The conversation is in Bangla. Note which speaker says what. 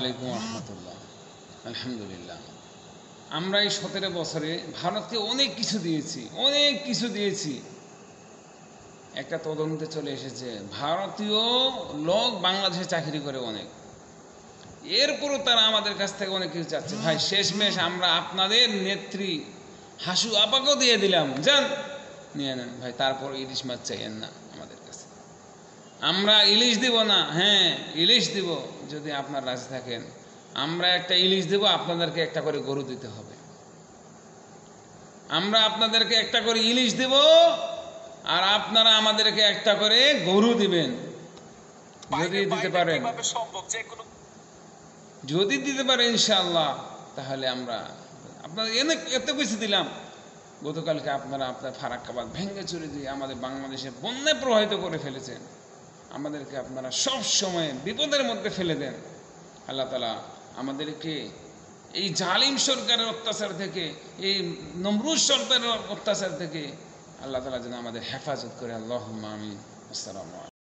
Speaker 1: আলাইকুম রহমতুল্লাহ। আলহামদুলিল্লাহ, আমরা এই 17 বছরে ভারতকে অনেক কিছু দিয়েছি। একটা তদন্তে চলে এসেছে ভারতীয় লোক বাংলাদেশে চাকরি করে অনেক, এরপরও তারা আমাদের কাছ থেকে অনেক কিছু চাচ্ছে। ভাই, শেষমেশ আমরা আপনাদের নেত্রী হাসু আপাকেও দিয়ে দিলাম, যান নিয়ে নেন ভাই। তারপর ইলিশ মাছ চাইয়েন না আমাদের কাছে, আমরা ইলিশ দিব না। হ্যাঁ, ইলিশ দিব যদি আপনার রাজি থাকেন। আমরা একটা ইলিশ দেব, আপনাদেরকে একটা করে গরু দিতে হবে। আমরা আপনাদেরকে একটা করে ইলিশ দেব, আর আপনারা আমাদেরকে একটা করে গরু দিবেন। যদি দিতে পারেন, ইনশাআল্লাহ, তাহলে আমরা আপনাদের এত কিছু দিলাম। গতকালকে আপনারা আপনার ফারাক্কাবাদ ভেঙ্গে চুরে দিয়ে আমাদের বাংলাদেশে বন্যায় প্রবাহিত করে ফেলেছেন। আমাদেরকে আপনারা সব সময় বিপদের মধ্যে ফেলে দেন। আল্লাহ তাআলা আমাদেরকে এই জালিম সরকারের অত্যাচার থেকে, এই নমরুদ সরকারের অত্যাচার থেকে আল্লাহ তাআলা যেন আমাদের হেফাজত করে। আল্লাহুম্মা আমিন। আসসালামু আলাইকুম।